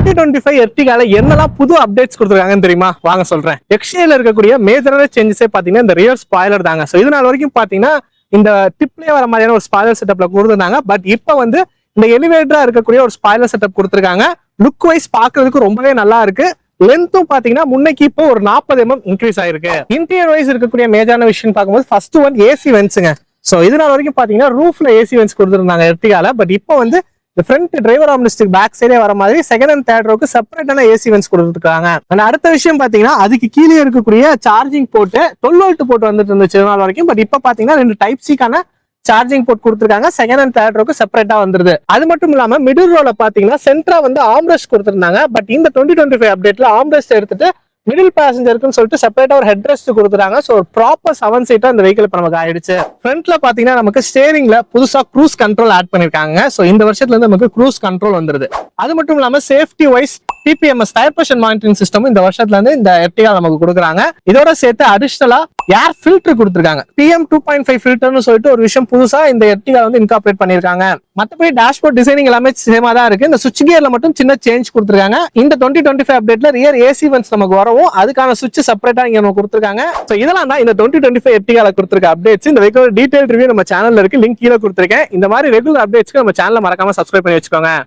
2025 எர்டிகால என்னெல்லாம் புது அப்டேட்ஸ் கொடுத்துருக்காங்கன்னு தெரியுமா? வாங்க சொல்றேன். எக்ஸ்டீரியர்ல இருக்கக்கூடிய மேஜரான சேஞ்சஸே பாத்தீங்கன்னா இந்த ரியர் ஸ்பாய்லர் தாங்க. சோ இது நாள் வரைக்கும் பாத்தீங்கன்னா இந்த டிப்லயே வர மாதிரியான ஒரு ஸ்பாய்லர் செட்டப்ல கொடுத்துருந்தாங்க. பட் இப்போ வந்து இந்த எலிவேட்டரா இருக்கக்கூடிய ஒரு ஸ்பாய்லர் செட்டப் கொடுத்துருக்காங்க. லுக் வைஸ் பாக்குறதுக்கு ரொம்பவே நல்லா இருக்கு. லென்த்தும் பாத்தீங்கன்னா முன்னைக்கு இப்போ ஒரு 40 mm இன்க்ரீஸ் ஆயிருக்கு. இன்டீரியர் வைஸ் இருக்கக்கூடிய மேஜரான விஷயம் பார்க்கும்போது ஃபர்ஸ்ட் ஒன் ஏசி வென்ட்ஸுங்க. சோ இது நாள் வரைக்கும் பாத்தீங்கன்னா ரூஃப்ல ஏசி வென்ட்ஸ் கொடுத்துருந்தாங்க எர்டிகால. பட் இப்போ வந்து இந்த ஃப்ரண்ட் டிரைவர் ஆம்னிஸ்டிக் பேக் சைடே வர மாதிரி செகண்ட் அண்ட் தேர்ட் ரோக்கு செப்பரேட்டான ஏசி வென்ட்ஸ் கொடுத்துருக்காங்க. அண்ட் அடுத்த விஷயம் பாத்தீங்கன்னா அதுக்கு கீழே இருக்கக்கூடிய சார்ஜிங் போர்ட் 12 வோல்ட் போர்ட் வந்துட்டு இருந்துச்சு நாள் வரைக்கும். பட் இப்போ பாத்தீங்கன்னா 2 டைப் சிக்கான சார்ஜிங் போர்ட் கொடுத்துருக்காங்க. செகண்ட் அண்ட் தேர்ட் ரோக்கு செப்பரேட்டா வந்துருது. அது மட்டும் இல்லாம மிடில் ரோல பாத்தீங்கன்னா சென்ட்ரா வந்து ஆம்ரெஸ்ட் கொடுத்திருந்தாங்க. பட் இந்த 2025 அப்டேட்ல ஆம்ரெஸ்ட் எடுத்துட்டு மிடில் பேசஞ்சருக்குன்னு சொல்லிட்டு செப்பரேட்டா ஒரு ஹெட் ரெஸ்ட் கொடுத்துறாங்க. சோ ஒரு ப்ராப்பர் 7 சீட்டா இந்த வெஹிக்கிள் இப்ப நமக்கு ஆயிடுச்சு. ஃப்ரண்ட்ல பாத்தீங்கன்னா நமக்கு ஸ்டேரிங்ல புதுசா க்ரூஸ் கண்ட்ரோல் ஆட் பண்ணிருக்காங்க. சோ இந்த வருஷத்துல இருந்து நமக்கு க்ரூஸ் கண்ட்ரோல் வந்துருது. அது மட்டும் இல்லாம safety wise TPMS tyre pressure monitoring system இந்த வருஷத்துல இருந்து இந்த எர்டிகா நமக்கு கொடுக்குறாங்க. இதோட சேர்த்து அடிஷனலா ஏர் ஃபில்டர் கொடுத்துருக்காங்க. PM 2.5 ஃபில்டர்னு சொல்லிட்டு ஒரு விஷயம் புதுசா இந்த எர்டிகா வந்து இன்கார்பரேட் பண்ணிருக்காங்க. மத்தபடி டேஷ்போர்ட் டிசைனிங் எல்லாமே சேமா தான் இருக்கு. இந்த சுவிட்ச் கியர்ல மட்டும் சின்ன சேஞ்ச் கொடுத்துருக்காங்க. இந்த 2025 அப்டேட்ல ரியர் ஏசி வென்ட்ஸ் நமக்கு வரவும் அதுக்கான சுவிட்ச் செப்பரேட்டா இங்க நமக்கு கொடுத்துருக்காங்க. சோ இதெல்லாம் தான் இந்த 2025 எர்டிகால கொடுத்துருக்க அப்டேட்ஸ். இந்த வெஹிக்கிள் டீடைல் ரிவ்யூ நம்ம சேனல்ல இருக்கு. லிங்க் கீழே கொடுத்துருக்கேன். இந்த மாதிரி ரெகுலர் அப்டேட்ஸ்க்கு நம்ம சேனலை மறக்காம சப்ஸ்கிரைப் பண்ணி வச்சுக்கோங்க.